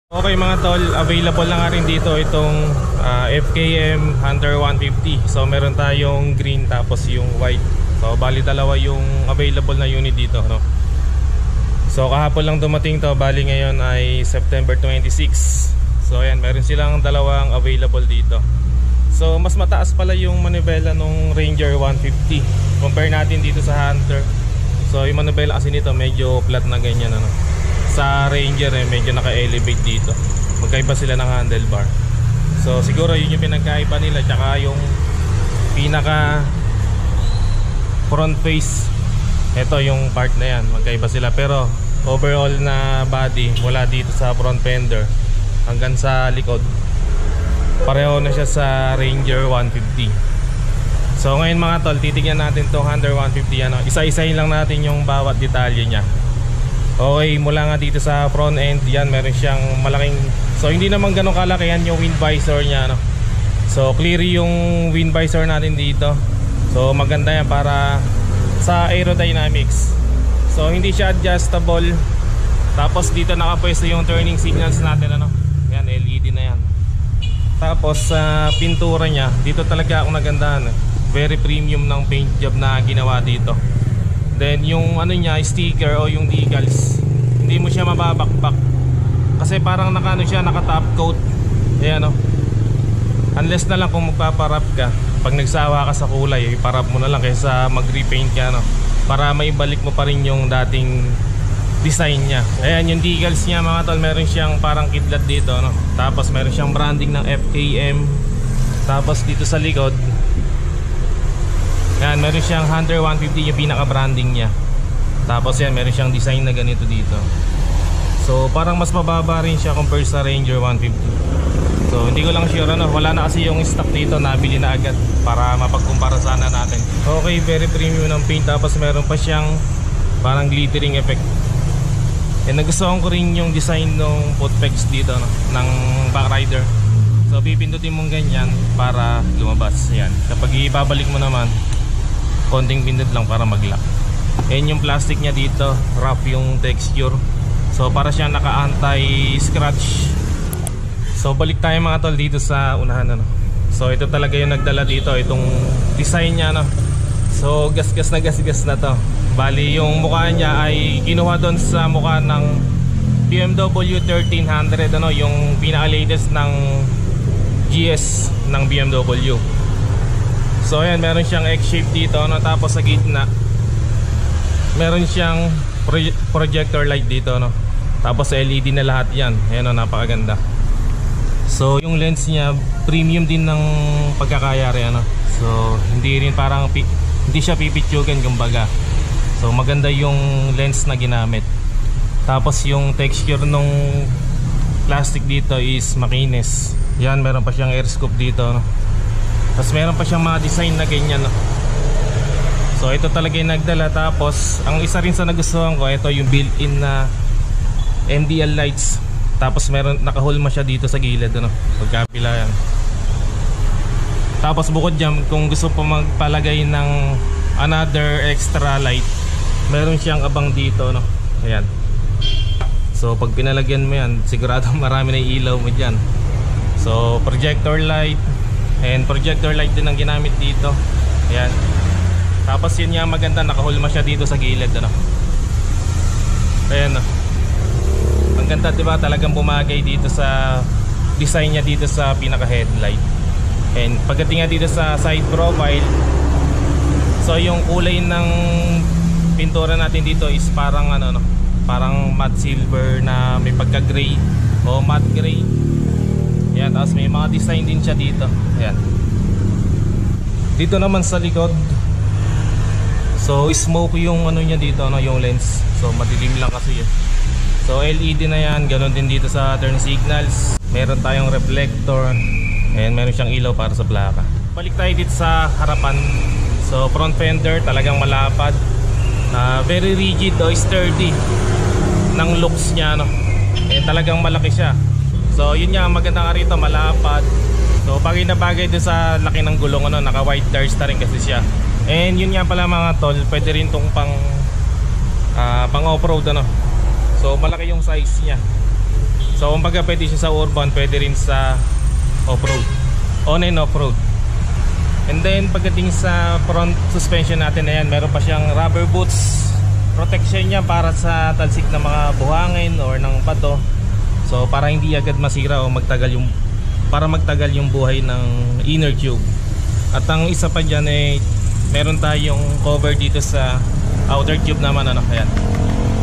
Okay mga tol, available na nga rin dito itong FKM Hunter 150. So meron tayong green tapos yung white. So bali dalawa yung available na unit dito, no? So kahapon lang dumating to, bali ngayon ay September 26. So ayan, meron silang dalawang available dito. So mas mataas pala yung manibela nung Ranger 150 compare natin dito sa Hunter. So yung manibela kasi nito medyo flat na ganyan, ano. Sa Ranger medyo naka-elevate dito. Magkaiba sila ng handlebar. So siguro yun yung pinagkaiba nila. Tsaka yung pinaka front face, ito yung part na yan, magkaiba sila. Pero overall na body mula dito sa front fender hanggang sa likod pareho na siya sa Ranger 150. So ngayon mga tol, titignan natin tong Hunter 150, ano. Isa-isahin lang natin yung bawat detalye nya. Okay, mula nga dito sa front end, yan meron siyang malaking, so hindi naman ganun kalaki yan yung wind visor nya, no? So clear yung wind visor natin dito. So maganda yan para sa aerodynamics. So hindi siya adjustable. Tapos dito nakapwesto yung turning signals natin, ano? Yan, LED na yan. Tapos sa pintura nya, dito talaga ako nagandahan. Very premium ng paint job na ginawa dito. Then yung ano niya, sticker o yung decals, hindi mo siya mababakbak kasi parang nakano siya, naka top coat. Ayan, no? Unless na lang kung magpaparap ka, pag nagsawa ka sa kulay, iparap mo na lang kaysa mag-repaint ka, no? Para maibalik mo pa rin yung dating design niya. Ayan yung decals niya mga tol, meron siyang parang kidlat dito, no? Tapos meron siyang branding ng FKM. Tapos dito sa likod, yan, meron siyang Hunter 150 yung pinaka branding niya. Tapos yan, meron siyang design na ganito dito. So parang mas mababa rin siya compare sa Ranger 150. So hindi ko lang sure, ano, wala na kasi yung stock dito, nabili na agad para mapagkumpara sana natin. Okay, very premium ng paint. Tapos meron pa siyang parang glittering effect. And nagustuhan ko rin yung design ng footpegs dito, no, ng backrider. So pipindutin mong ganyan para lumabas. Yan, kapag ibabalik mo naman, konting pindot lang para mag-lock. And yung plastic niya dito, rough yung texture. So para siyang naka anti-scratch. So balik tayo mga tol dito sa unahan, ano. So ito talaga yung nagdala dito, itong design niya, no. So gas-gas na to. Bali yung mukha niya ay kinuha doon sa mukha ng BMW 1300, ano, yung pinaka-latest ng GS ng BMW. So ayan, meron siyang X-shape dito, no? Tapos sa gitna meron siyang projector light dito, no? Tapos LED na lahat yan. Ayan, no? Napakaganda. So yung lens niya premium din ng pagkakayari, ano? So hindi rin parang hindi siya pipitsugan kumbaga. So maganda yung lens na ginamit. Tapos yung texture nung plastic dito is makinis. Yan, meron pa siyang air scoop dito, no? Tapos meron pa siyang mga design na ganyan, no? So ito talaga yung nagdala. Tapos ang isa rin sa nagustuhan ko, ito yung built-in na MDL lights. Tapos meron, nakahulma siya dito sa gilid, ano? Pagkapila yan. Tapos bukod dyan, kung gusto pa magpalagay ng another extra light, meron siyang abang dito, no? Ayan. So pag pinalagyan mo yan, sigurado marami na ilaw mo dyan. So projector light, and projector light din ang ginamit dito. Ayan. Tapos yun nga maganda, nakahulma siya dito sa gilid, ano? Ayan, no? Ang ganda, diba? Talagang bumagay dito sa design niya dito sa pinaka headlight. And pagdating nga dito sa side profile, so yung kulay ng pintura natin dito is parang ano, no? Parang matte silver na may pagka gray o matte gray. Ayan, tapos may mga design din siya dito. Ayan. Dito naman sa likod, so smoke yung ano niya dito, ano, yung lens. So madilim lang kasi yun. So LED na yan. Ganon din dito sa turn signals. Meron tayong reflector, and meron siyang ilaw para sa plaka. Balik tayo dito sa harapan. So front fender talagang malapad, very rigid o sturdy ng looks niya, no? Talagang malaki siya. So yun nga, maganda nga rito, malapad. So bagay na bagay din sa laki ng gulong, ano, naka white tires na rin kasi siya. And yun nga pala mga tol, pwede rin tong pang off-road, ano. So malaki yung size niya. So kumbaga pwede siya sa urban, pwede rin sa off-road, on and off-road. And then pagdating sa front suspension natin, ayan, meron pa siyang rubber boots. Protection niya para sa talsik ng mga buhangin or ng bato. So para hindi agad masira o magtagal yung buhay ng inner tube. At ang isa pa dyan ay meron tayong cover dito sa outer tube naman, ano, ayan.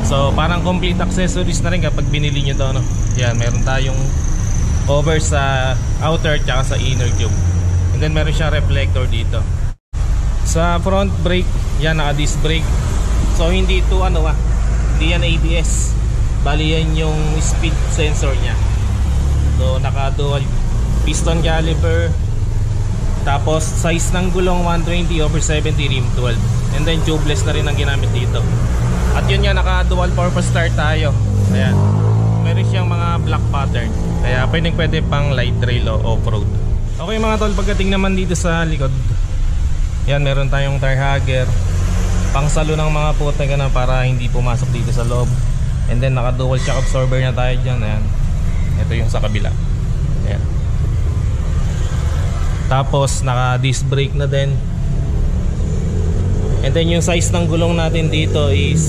So parang complete accessories na rin kapag binili nyo to, ano. Ayan, meron tayong cover sa outer tsaka sa inner tube. And then meron siyang reflector dito. Sa front brake, yan, naka disc brake. So hindi ito hindi yan ABS. Bali yan yung speed sensor niya. So naka dual piston caliper. Tapos size ng gulong 120/70 rim 12. And then tubeless na rin ang ginamit dito. At yun nga, naka dual purpose start tayo. Ayan, meron siyang mga black pattern, kaya pwede pang light trail o off-road. Okay mga tol, pagdating naman dito sa likod, yan, meron tayong tire hugger, pang salo ng mga putek na para hindi pumasok dito sa loob. And then naka dual shock absorber na tayo dyan. Ayan, ito yung sa kabila. Ayan. Tapos naka disc brake na din. And then yung size ng gulong natin dito is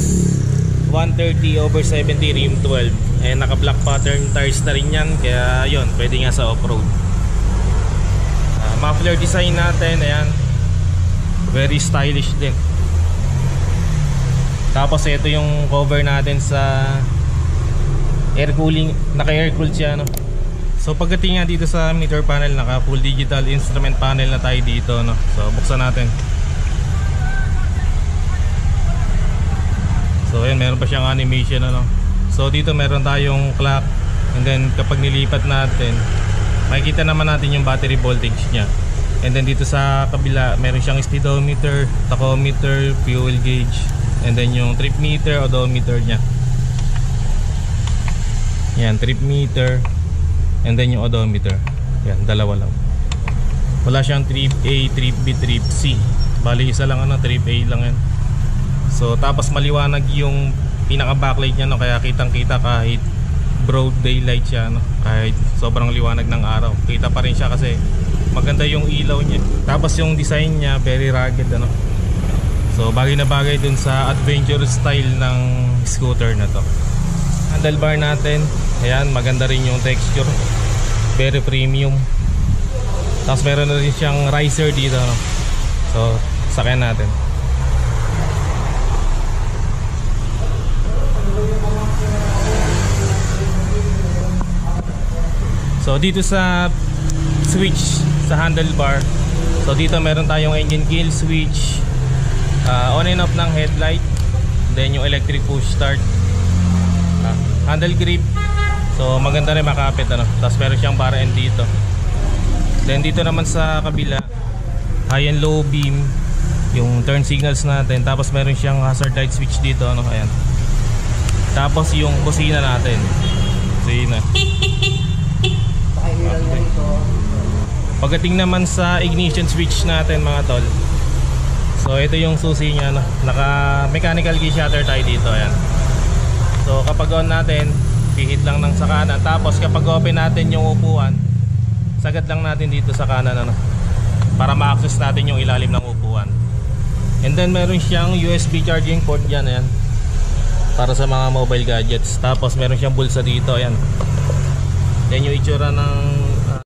130/70 rim 12. And naka black pattern tires na rin yan, kaya yun, pwede nga sa off-road. Muffler design natin, ayan, very stylish din. Tapos ito yung cover natin sa air cooling, naka air cooled siya, no? So pagdating nga dito sa meter panel, naka full digital instrument panel na tayo dito, no? So buksan natin. So ayan, meron pa siyang animation, ano? So dito meron tayong clock. And then kapag nilipat natin, makikita naman natin yung battery voltage niya. And then dito sa kabila, meron siyang speedometer, tachometer, fuel gauge, and then yung trip meter, odometer niya. Yan, trip meter, and then yung odometer. Yan, dalawa lang. Wala siyang trip A, trip B, trip C. Bali isa lang, ano, trip A lang yan. So tapos maliwanag yung pinaka backlight niya, no, kaya kitang kita kahit broad daylight siya, no, kahit sobrang liwanag ng araw, kita pa rin siya kasi maganda yung ilaw niya. Tapos yung design niya very rugged, ano. So bagay na bagay dun sa adventure style ng scooter na to. Handlebar natin, ayan, maganda rin yung texture, very premium. Tapos meron na rin siyang riser dito, no. So sakyan natin. So dito sa switch sa handlebar, so dito meron tayong engine kill switch, on and off ng headlight, then yung electric push start, handle grip. So maganda rin makapit, ano. Tapos meron siyang bar end dito. Then dito naman sa kabila, high and low beam, yung turn signals natin. Tapos meron siyang hazard light switch dito, ano, ayan. Tapos yung busina natin, busina. Okay. Pagdating naman sa ignition switch natin, mga tol, so ito yung susi niya, no? Naka mechanical key shutter tayo dito, ayan. So kapag on natin, pihit lang ng sa kanan. Tapos kapag open natin yung upuan, sagad lang natin dito sa kanan, ano, para ma-access natin yung ilalim ng upuan. And then meron siyang USB charging port dyan, ayan, para sa mga mobile gadgets. Tapos meron siyang bulsa dito, ayan. Yan yung itsura ng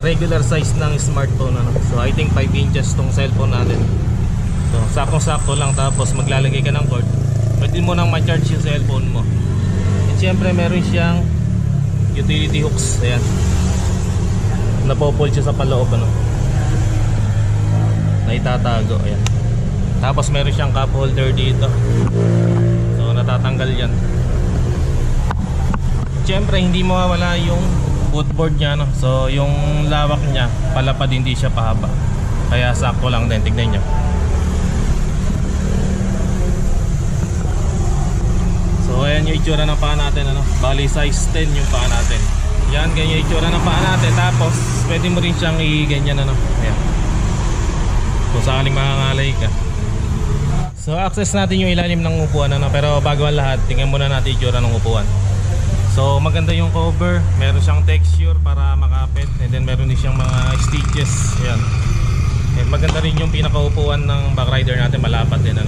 regular size ng smartphone, ano. So I think 5 inches tong cellphone natin. So saktong-sakto lang. Tapos maglalagay ka ng cord, pwede mo nang ma-charge yung cellphone mo. And syempre meron siyang utility hooks, ayan, napopol siya sa paloob, ano, na itatago, ayan. Tapos meron siyang cup holder dito, so natatanggal yan. Syempre hindi mawawala yung footboard niya, no? So yung lawak niya palapad, hindi siya pahaba, kaya sakto lang din. Tignan nyo. So ayan yung itsura ng paa natin, ano? Bali size 10 yung paa natin. Yan, ganyan yung itsura ng paa natin. Tapos pwede mo rin siyang i-ganyan, ano? Ayan, kung sakaling makangalay ka. So access natin yung ilalim ng upuan, ano? Pero bago ang lahat, tingnan muna natin yung itsura ng upuan. So maganda yung cover, meron siyang texture para makapit, and then meron din siyang mga stitches. Ayan. And maganda rin yung pinakaupuan ng backrider natin, malapat din ano.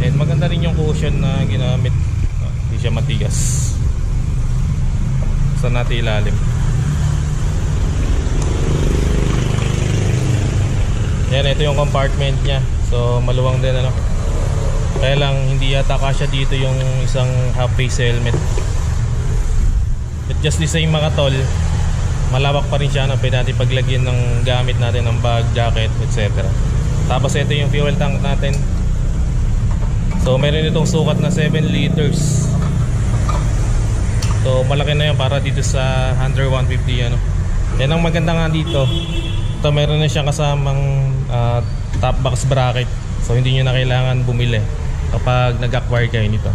And maganda rin yung cushion na ginamit. Hindi siya matigas. Saan natin ilalim? Yan, ito yung compartment niya. So maluwang din ano. Kaya lang hindi yata kasya dito yung isang half face helmet. But just the same mga tol, malawak pa rin siya na pwede natin paglagyan ng gamit natin ng bag, jacket, etc. Tapos ito yung fuel tank natin. So meron itong sukat na 7 liters. So malaki na yan para dito sa Hunter 150 ano. Yan ang maganda nga dito. Ito meron na siyang kasamang top box bracket. So hindi nyo na kailangan bumili kapag nag-acquire kayo nito.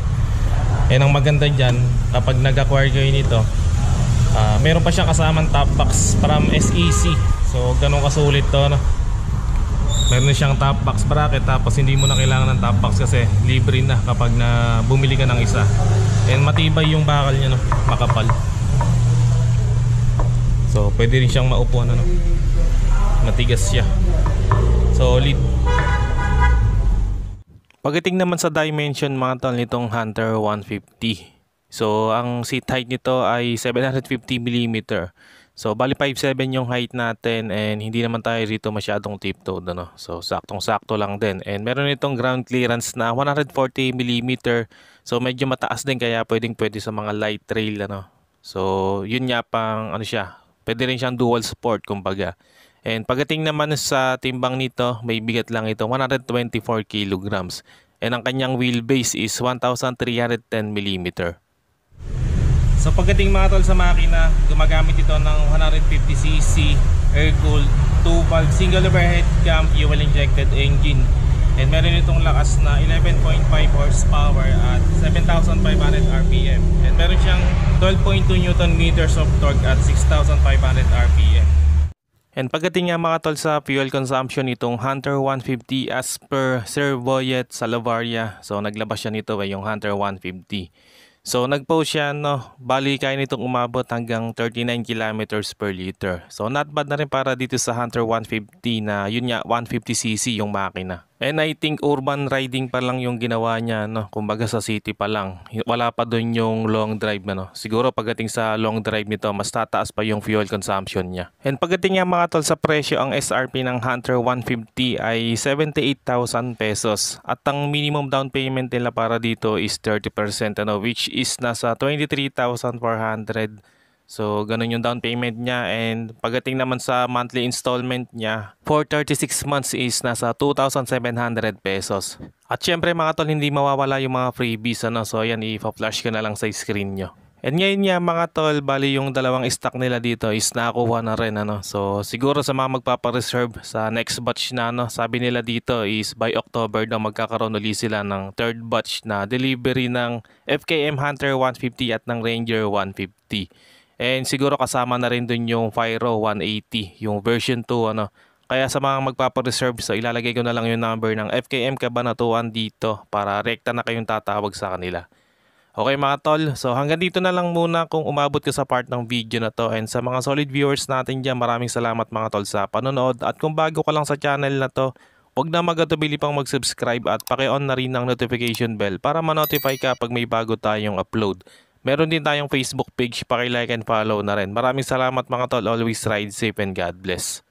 Yan ang maganda dyan, kapag nag-acquire kayo nito, meron pa siyang kasamang top box from SEC. So ganun kasulit to no? Meron na siyang top box bracket, tapos hindi mo na kailangan ng top box kasi libre na kapag na bumili ka ng isa. And matibay yung bakal niya no? Makapal. So pwede rin siyang maupuan ano? Matigas siya. Solid. Pagdating naman sa dimension mga tol nitong Hunter 150. So ang seat height nito ay 750mm. So bali 5'7" yung height natin, and hindi naman tayo rito masyadong tiptoed ano. So saktong-sakto lang din. And meron itong ground clearance na 140mm. So medyo mataas din, kaya pwede sa mga light trail ano. So yun nga pang ano siya. Pwede rin siyang dual sport kumbaga. And pagdating naman sa timbang nito, may bigat lang ito, 124 kilograms. And ang kanyang wheelbase is 1,310mm. So pagdating mga tol sa makina, gumagamit ito ng 150cc air-cooled 2-valve single overhead cam fuel injected engine. And meron itong lakas na 11.5 horsepower at 7,500 RPM. And meron siyang 12.2 Newton meters of torque at 6,500 RPM. And pagdating nga mga tol sa fuel consumption nitong Hunter 150 as per Sir Boyet Salavaria, so naglabas siya nito yung Hunter 150. So nag-post siya no, bali kaya nitong umabot hanggang 39 kilometers per liter. So not bad na rin para dito sa Hunter 150 na yun nga 150cc yung makina. And I think urban riding pa lang yung ginawa niya no, kumbaga sa city pa lang. Wala pa doon yung long drive ano. Siguro pagdating sa long drive nito mas tataas pa yung fuel consumption niya. And pagdating nga mga tol sa presyo, ang SRP ng Hunter 150 ay 78,000 pesos. At ang minimum down payment nila para dito is 30% ano, which is nasa 23,400. So ganun yung down payment niya. And pagdating naman sa monthly installment niya for 36 months is nasa 2,700 pesos. At syempre mga tol, hindi mawawala yung mga freebies ano. So ayan, i-flash ko na lang sa screen nyo. And ngayon nga mga tol, bali yung dalawang stock nila dito is nakakuha na rin ano. So siguro sa mga magpapareserve sa next batch na ano, sabi nila dito is by October daw magkakaroon ulit sila ng third batch na delivery ng FKM Hunter 150 at ng Ranger 150. And siguro kasama na rin dun yung Fyro 180, yung version 2 ano. Kaya sa mga magpapareserve, so ilalagay ko na lang yung number ng FKM Cabanatuan dito para rekta na kayong tatawag sa kanila. Okay mga tol, so hanggang dito na lang muna kung umabot ka sa part ng video na to. And sa mga solid viewers natin dyan, maraming salamat mga tol sa panonood. At kung bago ka lang sa channel na to, huwag na magatubili pang mag-subscribe at paki-on na rin ng notification bell para ma-notify ka pag may bago tayong upload. Meron din tayong Facebook page, paki-like and follow na rin. Maraming salamat mga tol, always ride safe and God bless.